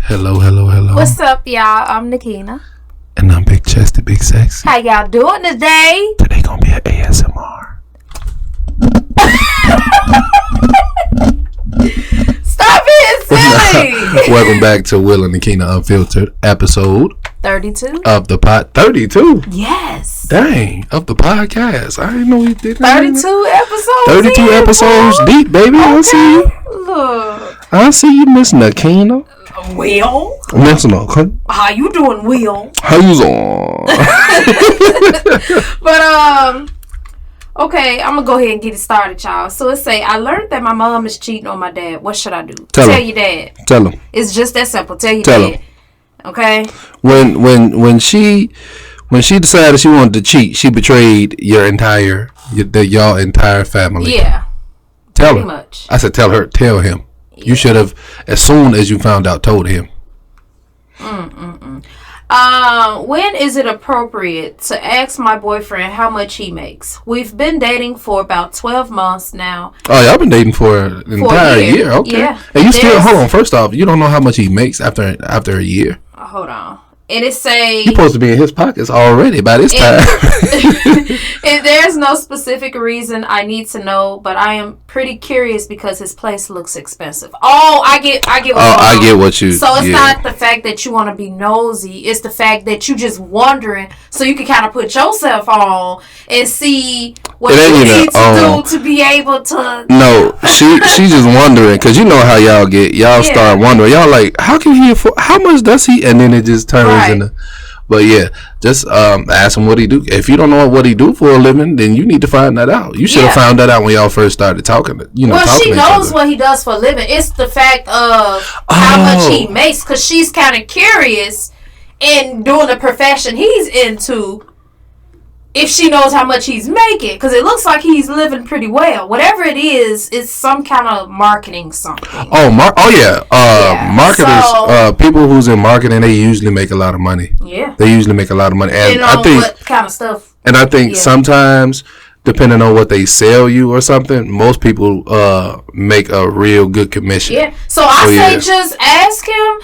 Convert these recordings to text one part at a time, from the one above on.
Hello, hello, hello. What's up, y'all? I'm Nakina. And I'm Big Chesty, Big Sexy. How y'all doing today? Today gonna be an ASMR. Stop being silly. Welcome back to Will and Nakina Unfiltered, episode 32 of the pod. 32? Yes. Dang, of the podcast. I didn't know he did 32 episodes. 32 in, episodes bro. deep, baby. Okay. I see you. Look. I see you, Miss Nakina. Will, Miss Nakina. how you doing, Will? How you doing? But okay, I'm gonna go ahead and get it started, y'all. So it say, I learned that my mom is cheating on my dad. What should I do? Tell your dad. Tell him. It's just that simple. Tell your Tell dad. him. Okay. When she decided she wanted to cheat, she betrayed y'all entire family. Yeah. Tell pretty her. Much. I said, tell her. Tell him. Yeah. You should have, as soon as you found out, told him. When is it appropriate to ask my boyfriend how much he makes? We've been dating for about 12 months now. Oh, y'all been dating for an entire year? Okay. Yeah. And you still, hold on, first off, you don't know how much he makes after a year. Hold on. And it say... You're supposed to be in his pockets already by this time. And there's no specific reason I need to know, but I am pretty curious because his place looks expensive. Oh, I get what you... So it's not the fact that you want to be nosy. It's the fact that you just wondering so you can kind of put yourself on and see what you need to do to be able to... No, she's just wondering because you know how y'all get. Y'all start wondering. Y'all like, how can he afford... How much does he... And then it just turns into... But yeah, just ask him what he do. If you don't know what he do for a living, then you need to find that out. You should have found that out when y'all first started talking. She knows what he does for a living. It's the fact of how much he makes, because she's kind of curious in doing the profession he's into. If she knows how much he's making, because it looks like he's living pretty well. Whatever it is, it's some kind of marketing something. Marketers, people who's in marketing, they usually make a lot of money. Yeah, they usually make a lot of money, and I think what kind of stuff. And I think sometimes, depending on what they sell you or something, most people make a real good commission. Yeah. So I say just ask him,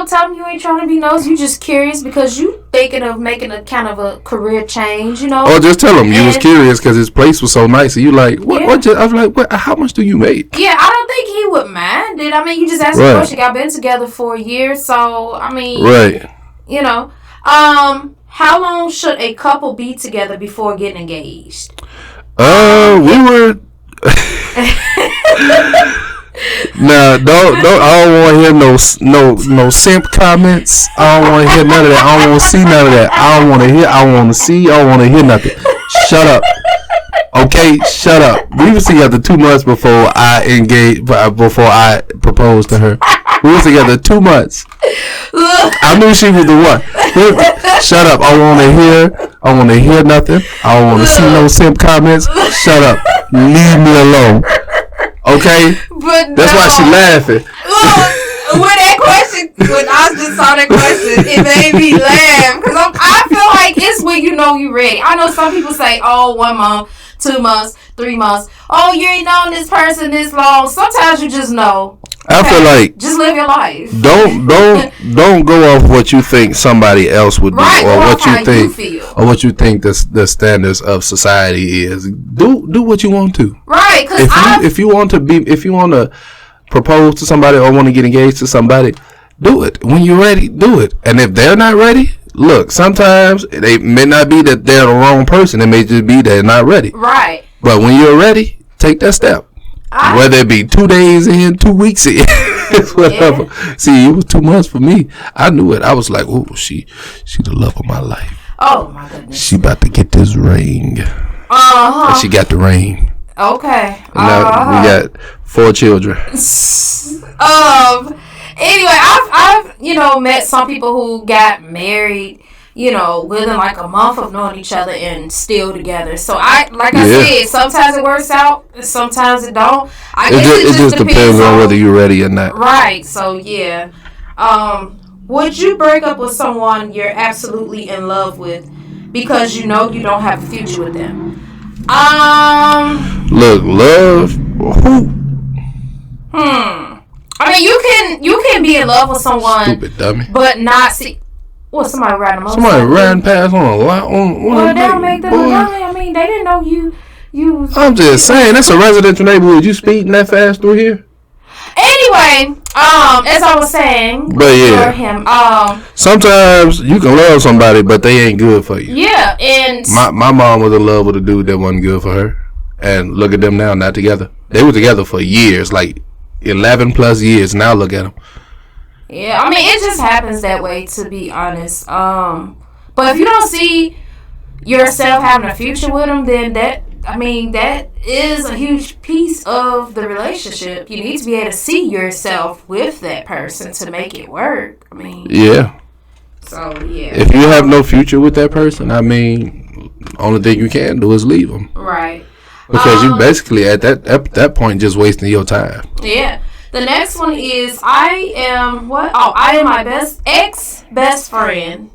tell him you ain't trying to be nosy. You just curious because you thinking of making a kind of a career change, Or just tell him you was curious because his place was so nice. And you like, what? I was like, what? How much do you make? Yeah, I don't think he would mind it. I mean, you just asked a question. Y'all been together for a year, so I mean, how long should a couple be together before getting engaged? We were. Nah, don't. I don't want to hear no simp comments. I don't want to hear none of that. I don't want to see none of that. I don't want to hear. I don't want to see. I don't want to hear nothing. Shut up. Okay, shut up. We were together 2 months before I engaged. Before I proposed to her, we were together 2 months. I knew she was the one. Shut up. I want to hear nothing. I don't want to see no simp comments. Shut up. Leave me alone. Okay? But that's why she laughing. When I just saw that question, it made me laugh. Because I feel like it's when you know you're ready. I know some people say, 1 month, 2 months, 3 months. Oh, you ain't known this person this long. Sometimes you just know. I feel like just live your life. Don't go off what you think somebody else would do, or what you think the standards of society is. Do what you want to. Right? If you want to propose to somebody or want to get engaged to somebody, do it. When you're ready, do it. And if they're not ready, look. Sometimes they may not be that they're the wrong person. It may just be they're not ready. Right. But when you're ready, take that step. Whether it be 2 days in, 2 weeks in, whatever. Yeah. See, it was 2 months for me. I knew it. I was like, oh, she the love of my life. Oh my goodness. She about to get this ring. And she got the ring. Okay. And now we got 4 children. Anyway, I've met some people who got married, within like a month of knowing each other and still together. So I said, sometimes it works out, and sometimes it don't. I guess it just depends on whether you're ready or not. Right. So yeah. Would you break up with someone you're absolutely in love with because you know you don't have a future with them? Look, love. Who? I mean, you can be in in love with someone, stupid dummy, but not see. What, somebody riding a motorcycle? Somebody riding past on a lot. Well, that don't make them a dummy. I mean, they didn't know you. I'm just saying, that's a residential neighborhood. You speeding that fast through here? Anyway, as I was saying, but yeah, him, sometimes you can love somebody, but they ain't good for you. Yeah, and my mom was in love with a dude that wasn't good for her, and look at them now, not together. They were together for years, like 11 plus years. Now look at them. Yeah, I mean, it just happens that way, to be honest. But if you don't see yourself having a future with them, then that is a huge piece of the relationship. You need to be able to see yourself with that person to make it work. I mean, yeah. So, yeah. If you have no future with that person, I mean, only thing you can do is leave them. Right. Because you basically, at that point, just wasting your time. Yeah. The next one is, I am my best friend.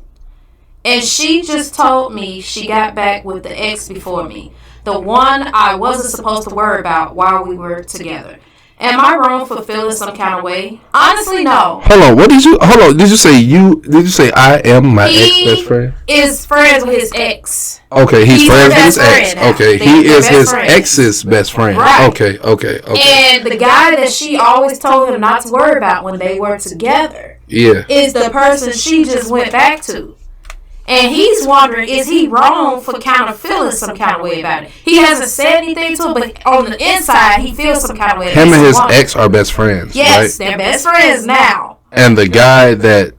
And she just told me she got back with the ex before me. The one I wasn't supposed to worry about while we were together. Am I wrong for feeling some kind of way? Honestly, no. Hold on. Did you say I am my ex-best friend? He is friends with his ex. Okay, he's friends with his ex. Okay, he is his ex's best friend. Right. Okay. And the guy that she always told him not to worry about when they were together is the person she just went back to. And he's wondering, is he wrong for kind of feeling some kind of way about it? He hasn't said anything to him, but on the inside, he feels some kind of way. Him and his ex are best friends. Yes, right? They're best friends now. And the guy that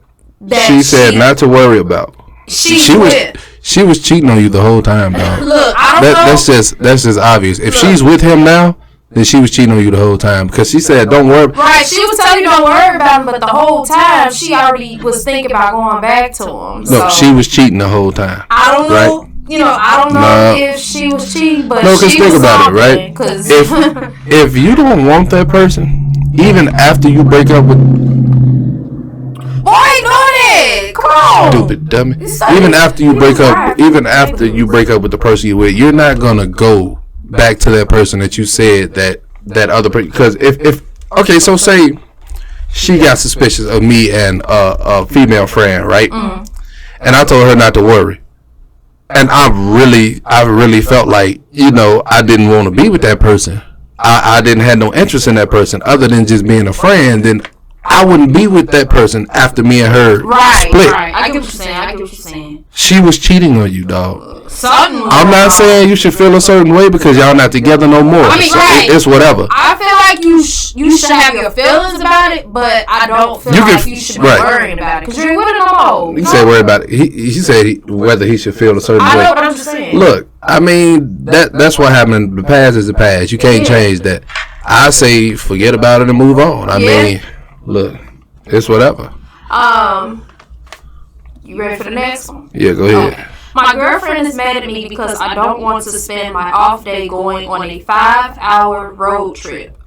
she said not to worry about, she was cheating on you the whole time, dog. Look, I don't know. That's just obvious. If she's with him now, then she was cheating on you the whole time. Because she said, don't worry. Right, she was telling you don't worry about him, but the whole time, she already was thinking about going back to him. No, she was cheating the whole time. I don't know. Right? I don't know if she was cheating, but she was think about it, right? If you don't want that person, even after you break up with... Boy, ignore it! Come on! Stupid dummy. Even after you break up with the person you with, you're not going to go back to that person that you said that other person, because if so say she got suspicious of me and a female friend, right? And I told her not to worry, and I really felt like I didn't want to be with that person. I didn't have no interest in that person other than just being a friend. Then I wouldn't be with that person after me and her split. Right. I get what you're saying. She was cheating on you, dog. I'm not saying you should feel a certain way because y'all not together no more. I mean, right. It's whatever. I feel like you should have your feelings about it, but I don't feel like you should be worrying about it because you ain't with it no more. He said worry about it. He said whether he should feel a certain way. I know, but I'm just saying. Look, I mean that's what happened. The past is the past. You can't change that. I say forget about it and move on. I mean, look, it's whatever. You ready for the next one? Yeah, go ahead. Okay. My girlfriend is mad at me because I don't want to spend my off day going on a 5-hour road trip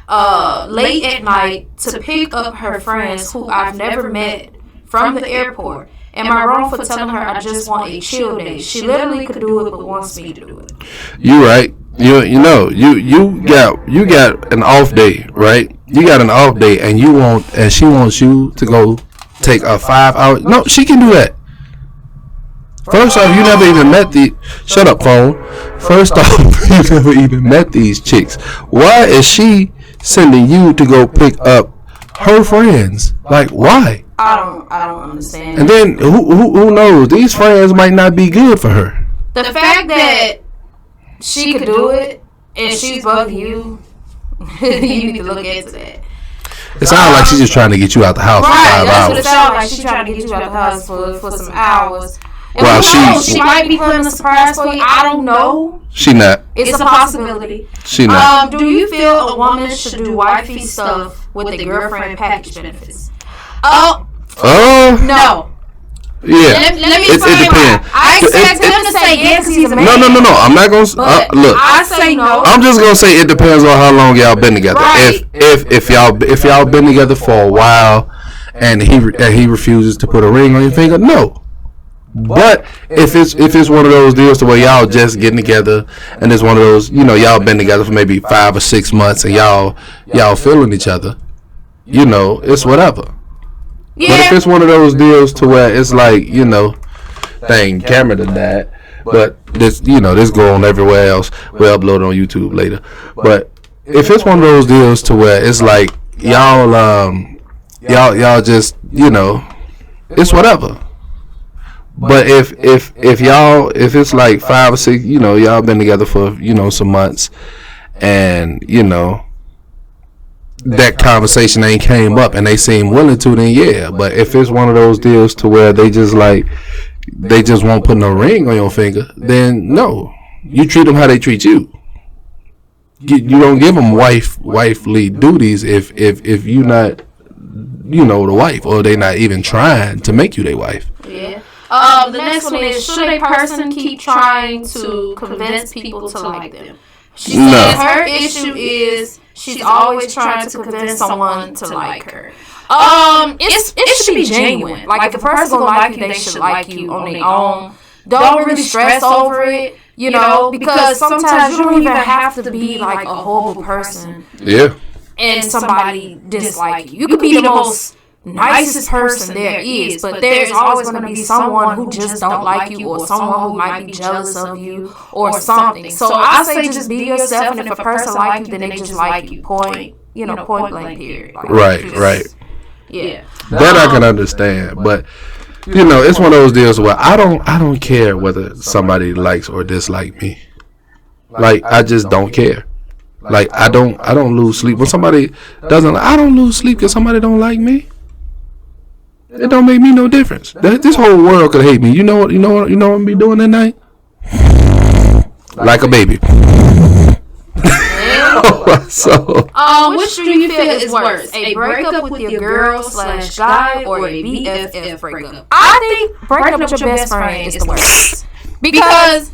late at night to pick up her friends who I've never met from the airport. Am I wrong for telling her I just want a chill day? She literally could do it but wants me to do it. You right. You got an off day, right? You got an off day and she wants you to go take a 5-hour. No, she can do that. First off, you never even met shut up, phone. First off, you never even met these chicks. Why is she sending you to go pick up her friends? Like, why? I don't understand. And then who knows? These friends might not be good for her. The fact that she could do it and she's bugging you, you need to look into that. It sounds like she's just trying to get you out the house for 5 hours. That's what it sounds like. She's trying to get you out the house for some hours. And well, she might be putting a surprise for you. I don't know. She not. It's a possibility. She not. Do you feel a woman should do wifey stuff with a girlfriend package benefits? Oh. No. Yeah. Let me explain why. I expect him to say yes because he's a man. No. I'm not going to... look. I say no. I'm just going to say it depends on how long y'all been together. Right. If y'all been together for a while and he refuses to put a ring on your finger, no. But if it's one of those deals to where y'all just getting together and it's one of those, y'all been together for maybe 5 or 6 months and y'all feeling each other, you know, it's whatever. Yeah. But if it's one of those deals to where it's like, you know, dang, camera did that, but this, you know, this go on everywhere else. We'll upload it on YouTube later. But if it's one of those deals to where it's like y'all just, you know, it's whatever. But if it's like 5 or 6, you know, y'all been together for, you know, some months, and you know that conversation ain't came up and they seem willing to, then yeah. But if it's one of those deals to where they just won't put no ring on your finger, then no, you treat them how they treat you. You don't give them wifely duties if you not, you know, the wife, or they not even trying to make you their wife. Yeah. The next one is, should a person keep trying to convince people to like them? She says her issue is she's always trying to convince someone to like her. It should be genuine. Like, if a person gonna like you, they should like you on their own. Don't really stress over it, you know, because sometimes you don't even have to be like a horrible person. Yeah. And somebody dislike you. You could be the most nicest person there is, but there's always going to be someone who just don't like you, or someone who might be jealous of you, or something. So I say just be yourself, and if a person like you, then they just like you. Point blank period. Like, right. Yeah. That I can understand, but you know, it's one of those deals where I don't care whether somebody likes or dislike me. Like, I just don't care. Like, I don't lose sleep when somebody doesn't. I don't lose sleep because somebody don't like me. It don't make me no difference. This whole world could hate me. You know what I'm be doing that night? Like a baby. So, which do you feel is worse? A breakup with your girl/guy, or a BFF breakup? I think breaking up with your best friend is the worst. Because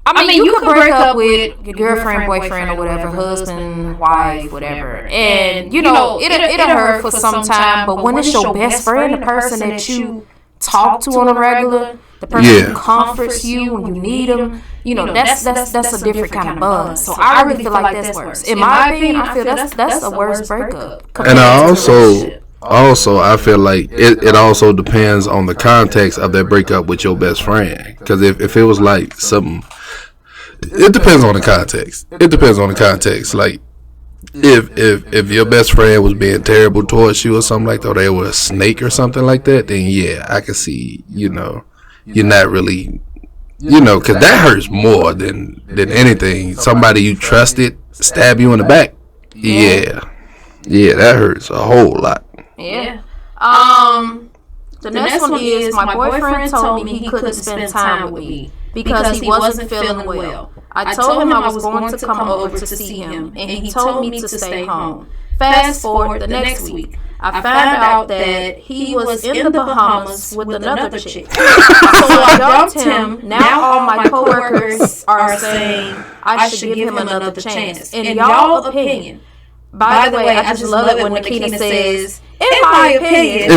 I mean, you could break up with your girlfriend, boyfriend, or whatever, husband, wife, whatever, and you know it'll hurt for some time. But when it's your best friend, the person that you talk to on a regular, the person who comforts you when you need them, you know, that's a different kind of buzz. So I really feel like that's worse. In my opinion, I feel that's a worse breakup. And I also feel like it also depends on the context of that breakup with your best friend. Because if it was like something, it depends on the context. It depends on the context. Like, if your best friend was being terrible towards you or something like that, or they were a snake or something like that, then yeah, I can see, you know, you're not really, you know, because that hurts more than anything. Somebody you trusted stab you in the back. Yeah, that hurts a whole lot. Yeah. The next one is, my boyfriend told me he couldn't spend time with me because he wasn't feeling well. I told him I was going to come over to see him, and he told me to stay home. Fast forward the next week, I found out that he was in the Bahamas with another chick. So I dumped him. Now all my coworkers are saying I should give him another chance. In y'all opinion, by the way, I just love it when Nakina says, in my opinion.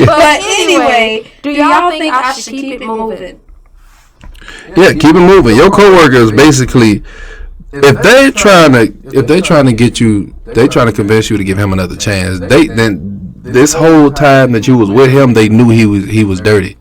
But anyway, do y'all think I should keep it moving? Yeah, keep it moving. Your coworkers basically, if they're trying to get you, they trying to convince you to give him another chance. Then this whole time that you was with him, they knew he was dirty.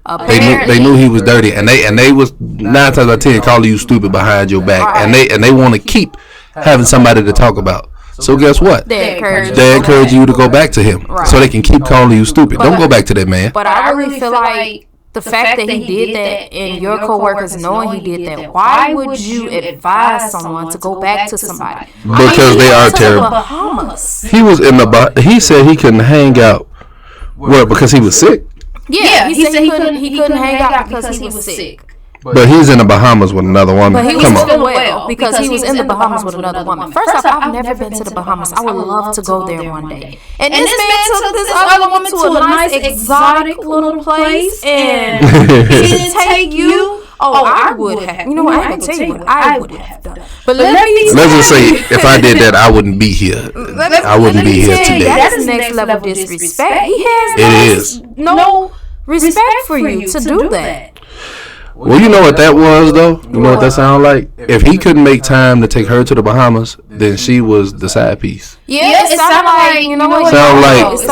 They knew he was dirty, and they was 9 times out of 10 calling you stupid behind your back, and they want to keep having somebody to talk about. So guess what? They encourage you to go back to him, so they can keep calling you stupid. Don't go back to that man. But I really feel like the fact that he did that, and your coworkers knowing he did that, why would you advise someone to go back to somebody? Because they are terrible. He was in the. He said he couldn't hang out. Well, because he was sick. Yeah, he said he couldn't hang out because he was sick. But he's in the Bahamas with another woman. But he was feeling well because he was in the Bahamas with another woman. First off, I've never been to the Bahamas. I would love to go there one day. And this man took this other woman to a nice exotic little place, and he didn't take you. Oh, I would have. You know what? I ain't gonna tell you what I would have done. But let's just say, if I did that, I wouldn't be here. I wouldn't be here today. That is next level disrespect. He has no respect for you to do that. Well, you know what that was, though? You know what that sounded like? If he couldn't make time to take her to the Bahamas, then she was the side piece. Yeah, it sounded like, you know what?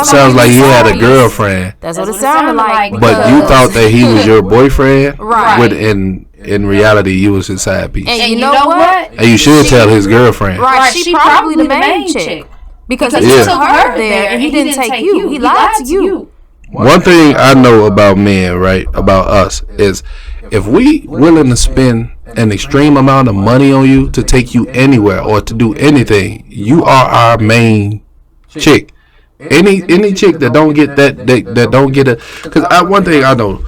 Sounds like he had a girlfriend. That's what it sounded like. But you thought that he was your boyfriend? Right. In reality, you was his side piece. And you know what? And you should tell his girlfriend. Right, she probably the main chick. Because he took her there and he didn't take you. He lied to you. One thing I know about men, right, about us, is if we willing to spend an extreme amount of money on you to take you anywhere or to do anything, you are our main chick. Any chick that don't get that don't get a, because one thing I know,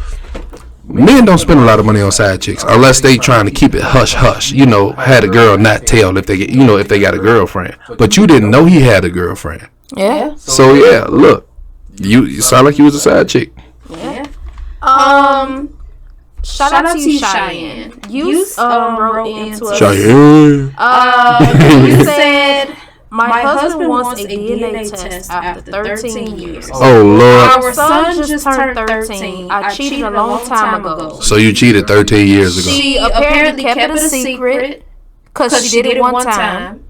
men don't spend a lot of money on side chicks unless they trying to keep it hush hush. You know, had a girl not tell if they get, you know, if they got a girlfriend, but you didn't know he had a girlfriend. Yeah. So yeah, look. You sound like you was a side chick. Yeah. Shout out to you, Cheyenne. You wrote into us. Cheyenne. You said, my husband wants a DNA test after 13 years. Oh, Lord. Our son just turned 13. I cheated a long time ago. So you cheated 13 years ago. She apparently kept it a secret because she did it one time.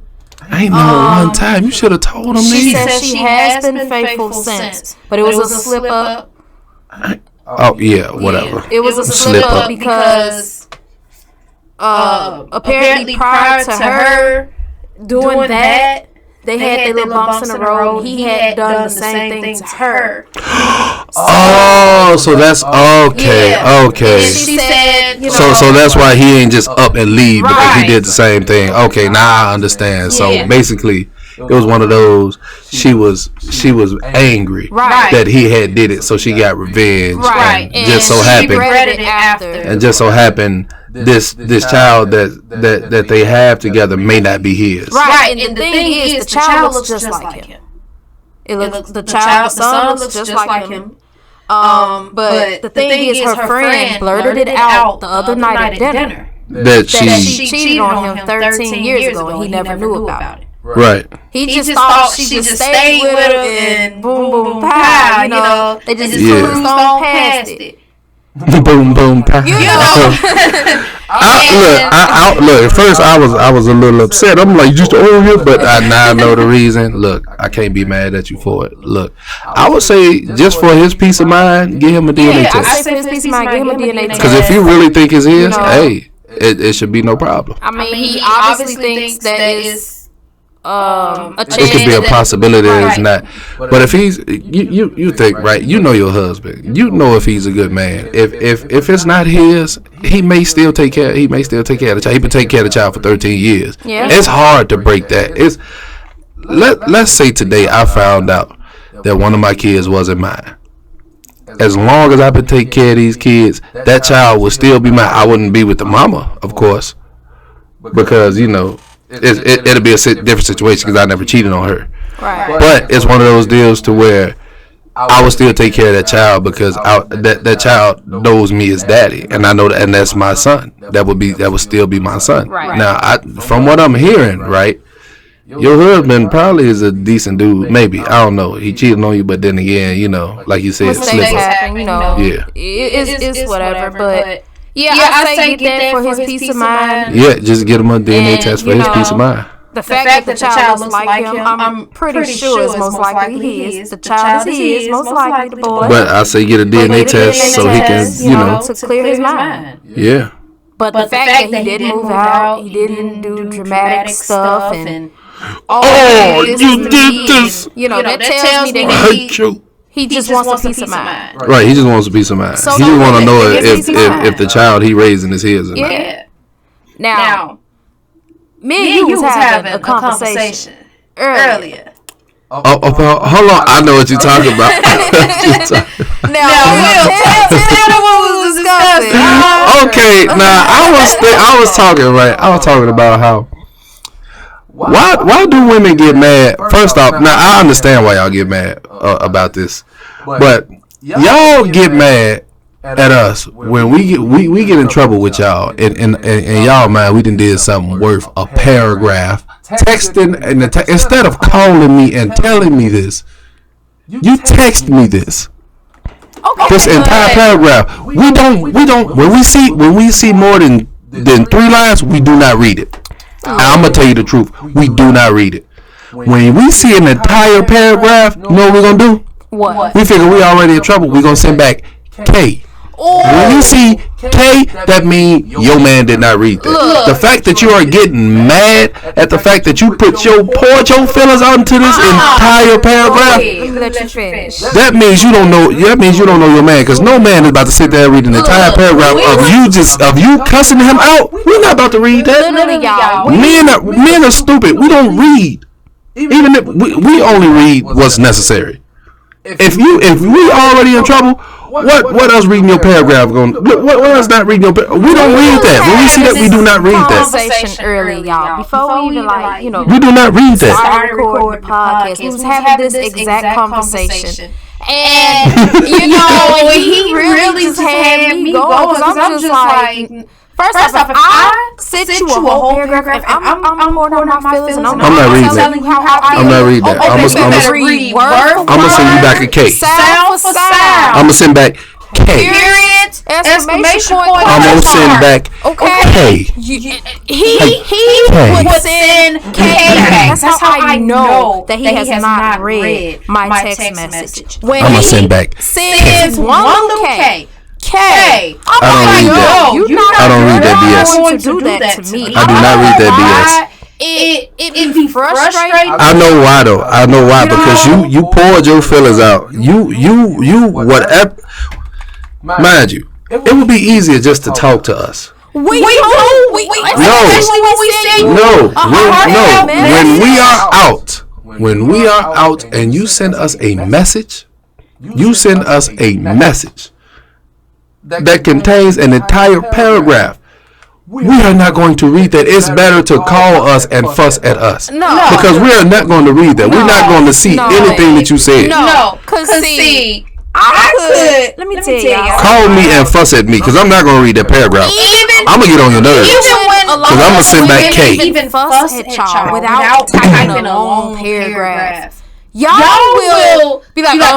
I ain't know one time. You should have told him. She says she has been faithful since, but it was a slip up. Oh yeah, whatever. It was a slip up because apparently prior to her doing that, they had their little bumps in the road. He had done the same thing to her. Oh, so that's okay. Yeah. Okay. She said, you know, so that's why he ain't just up and leave because he did the same thing. Okay, now I understand. So basically, it was one of those. She was angry that he had did it, so she got revenge. Right. And just so happened. Regretted it after. And just so happened. This child that they have together may not be his. Right, and the thing is, the child looks just like him. The son looks just like him. But the thing is, her friend blurted it out the other night at dinner that she cheated on him 13 years ago, and he never knew about it. Right. He just thought she just stayed with him and boom, boom, pow. You know, they just cruised on past it. Boom, boom, pow. You know. Look. At first, I was a little upset. I'm like, just over here, but now I know the reason. Look, I can't be mad at you for it. Look, I would say just for his peace of mind, give him a DNA test. I say for his peace of mind, give him a DNA test. Because if you really think it's his, hey, it should be no problem. I mean, he obviously thinks that is a chance. It could be a possibility that it's not. But if he's, you think, right? You know your husband. You know if he's a good man. If it's not his, he may still take care. He may still take care of the child. He been taking care of the child for 13 years. Yeah. It's hard to break that. Let's say today I found out that one of my kids wasn't mine. As long as I could take care of these kids, that child would still be mine. I wouldn't be with the mama, of course, because you know. It'll be a different situation because I never cheated on her. Right. But it's one of those deals to where I will still take care of that child because that child knows me as daddy, and I know that, and that's my son. That would still be my son. Right. Now, from what I'm hearing, right, your husband probably is a decent dude. Maybe, I don't know. He cheated on you, but then again, you know, like you said, mistakes happen. You know, yeah, it's whatever. But yeah, I say get that for his peace of mind. Yeah, just get him a DNA test for his peace of mind. The fact that the child looks like him, I'm pretty sure it's most likely his. The child is his, most likely the boy. But I say get a DNA test so he can, you know, to clear his mind. Yeah. But the fact that he didn't move out, he didn't do dramatic stuff, and you did this. You know, that tells me that he just wants a peace of mind. Right, he just wants a peace of mind. So he just want to know if the child he raising is his or not. Yeah. Now, me and you was having a conversation earlier. Hold on, I know what you're talking about. Now, tell what was discussing. Okay, now I was talking right. I was talking about how. Why do women get mad? First off, now I understand why y'all get mad about this, but y'all get mad at us when we get in trouble with y'all, and y'all mind we done did something worth a paragraph texting, and instead of calling me and telling me this, you text me this. This entire paragraph. We don't. When we see more than 3 lines, we do not read it. I'm gonna tell you the truth. We do not read it. When we see an entire paragraph, you know what we're gonna do? What? We figure we already in trouble. We're gonna send back K. When you see K, that means your man did not read that. The fact that you are getting mad at the fact that you poured your feelings onto this entire paragraph, that means you don't know. That means you don't know your man, because no man is about to sit there and read an entire paragraph of you cussing him out. We're not about to read that. Men are stupid. We don't read. Even if we only read what's necessary. If we already in trouble. What else reading your paragraph going? What else not reading your paragraph? We don't read that. When we see that, we do not read that. Conversation early, y'all. Before we even we do not read that. Started recording the podcast. We was having this exact conversation. And he really just had me going, because I'm just like, first off, if I sent you a whole paragraph, if I'm pouring out my feelings, and I'm not reading telling you how I feel, I'm not reading that. I'm gonna send you back a K. Sound for sound. I'm gonna send back K. Period. Exclamation point. I'm gonna send back K. He would send K back. That's how I know that he has not read my text message. When I'm gonna send back sends one little K. I don't read that BS. I do not read that BS. It be frustrating. I know why though. I know why, because you poured your feelings out. You whatever. Mind you, it would be easier just to talk to us. No. When we are out and you send us a message, that contains an entire paragraph. We are not going to read that. It's better to call us and fuss at us. No. Because we are not going to read that. We're not going to see anything that you said. No. Because see, I could. Let me tell you. Call me and fuss at me, because I'm not going to read that paragraph. I'm going to get on your nerves. Because I'm going to send back K. Even fuss at y'all without typing a long paragraph. Y'all will be like, yeah.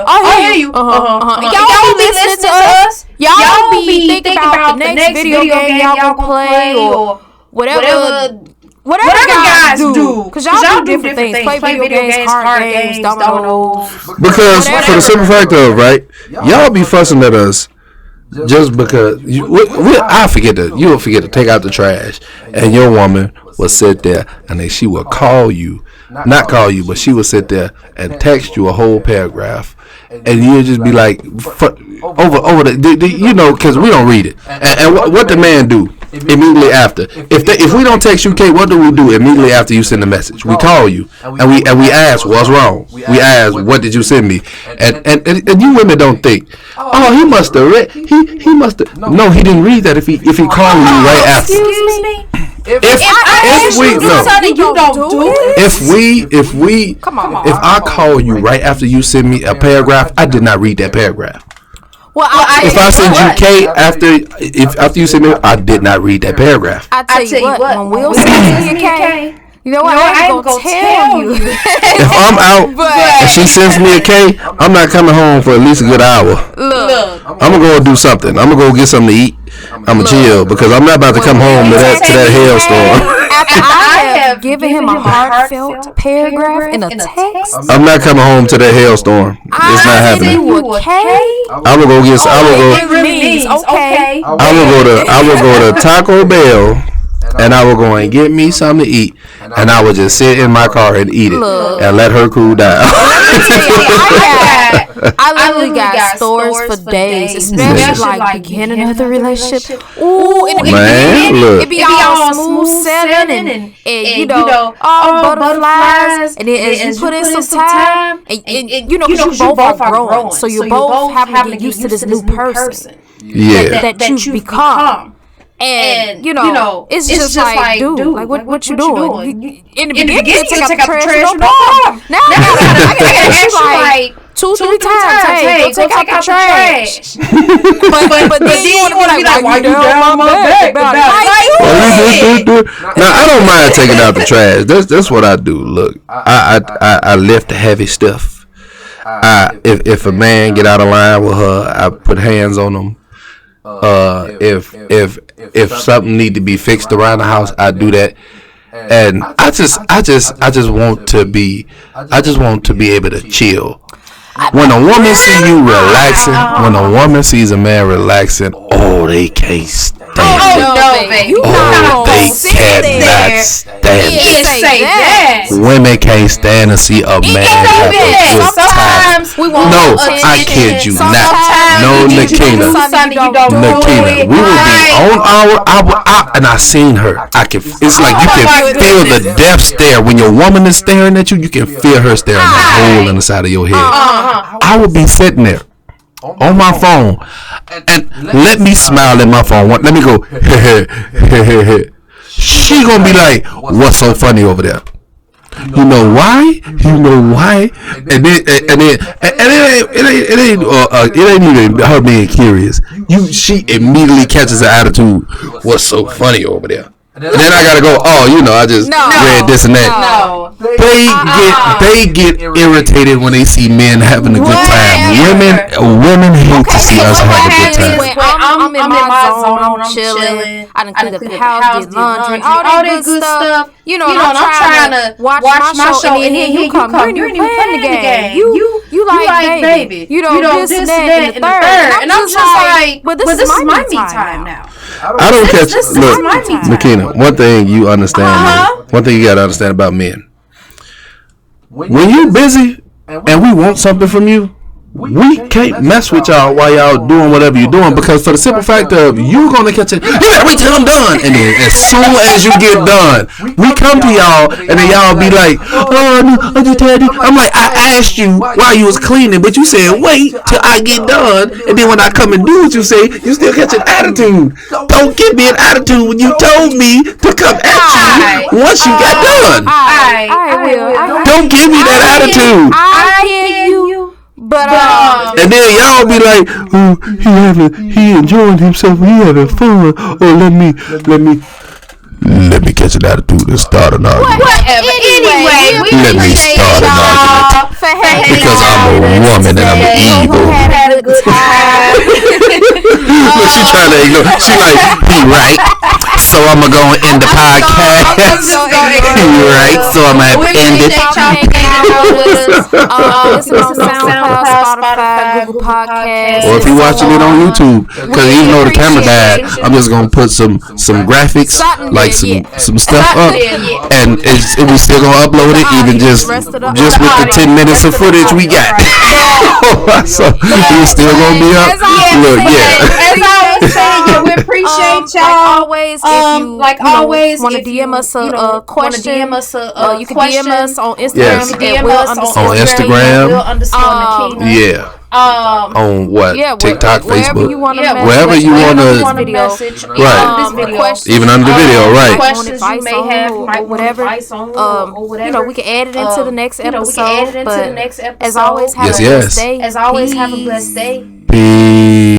I hear you. Y'all be listening to us. Y'all be thinking about the next video game y'all gonna play, or whatever guys do. Because y'all do different things. Play video games, card games, dominoes. Because for the simple fact of, right, y'all be fussing at us just because I forget you'll forget to take out the trash, and your woman will sit there and then she will call you. Not call you, but she will sit there and text you a whole paragraph, and you'll just be like, over the, because we don't read it. And what the man do immediately after? If we don't text you, Kate, what do we do immediately after you send the message? We call you and we ask what's wrong. We ask, what did you send me? And you women don't think, he must have read. He must have. No, he didn't read that. If he called you right after. Excuse me. If I call you right after you send me a paragraph, I did not read that paragraph. If I send you K after you send me, I did not read that paragraph. I tell you what, when Will sends me a K, you know what? I ain't gonna tell you. If I'm out and she sends me a K, I'm not coming home for at least a good hour. Look, I'm gonna go do something. I'm gonna go get something to eat. I'm gonna chill, because I'm not about to come home to that hailstorm. After I have given him a heartfelt paragraph in a text, I'm not coming home to that hailstorm. It's not happening. I will go get. I will go to Taco Bell, and I will go and get me something to eat, and I will just sit in my car and eat it and let her cool down. I literally got stories for days, especially like beginning of the relationship. Ooh, in the beginning, it be all smooth sailing and all butterflies, and then as you put in some time, and because you both are growing, so you're both having to get used to this new person that you become. And it's just like, dude, like what you doing? In the beginning, take out the trash, no problem. Now I gotta ask you like 2-3 times. Hey, go take out the trash. But then you want to be like, why you down my back? Now I don't mind taking out the trash. That's what I do. Look, I lift heavy stuff. If a man get out of line with her, I put hands on him. If something need to be fixed around the house, I do that. And I just want to be able to chill. When a woman see you relaxing, when a woman sees a man relaxing, oh, they can't stand it. They cannot stand it. Women can't stand to see a man have a good time. No, I kid you not. No, Nakina, we will be on our and I seen her. It's like you can feel the death stare when your woman is staring at you. You can feel her staring the hole in the side of your head. I would be sitting there on my phone and let me smile at my phone. Let me go. She gonna be like, "What's so funny over there?" You know why? And then it ain't even her being curious. She immediately catches an attitude. What's so funny over there? And then I gotta go. Oh, I just read this and that. No. They get irritated when they see men having a good time. Women hate to see us have a good time. I'm in my zone. I'm chilling. I done cleaned up the house, did laundry, all that good stuff. I'm trying to watch my show, and then you come. You're even playing the game. You like baby. You don't this and that and the third. And I'm just like, but this is my me time now. I don't catch. Look, Nakina, one thing you understand. One thing you gotta understand about men. When you're busy and we want something from you, we can't mess with y'all while y'all doing whatever you're doing, because for the simple fact of you're gonna catch it. You gotta wait till I'm done, and then as soon as you get done, we come to y'all, and then y'all be like, "Oh, I'm just tired." I'm like, I asked you while you was cleaning, but you said wait till I get done, and then when I come and do what you say, you still catch an attitude. Don't give me an attitude when you told me to come at you once you got done. I will. Don't give me that attitude. I hear you. But and then y'all be like, "Oh, he enjoying himself. He having fun. Oh, let me catch an attitude and start an argument. Whatever. Anyway, let me start an argument because I'm a woman and I'm evil." But she trying to ignore. She like, he right. So I'm gonna go and end the podcast. He right. So I'm gonna end it. Listen on SoundCloud, Spotify, Google Podcasts. Or if you're watching it on YouTube, because even though the camera died, I'm just gonna put some graphics, like some stuff up, and we still gonna upload it, even just with the 10 minutes of footage we got. So we still gonna be up. Look, as I was saying, we appreciate y'all. Like always, want to DM us a question, you can DM us on Instagram. Yes. On Instagram. Yeah. On what? TikTok, Facebook, wherever you want to message, right? Even under the video, right? Questions you may have, whatever. We can add it into the next episode. But as always, have a blessed day. As always, have a blessed day. Peace.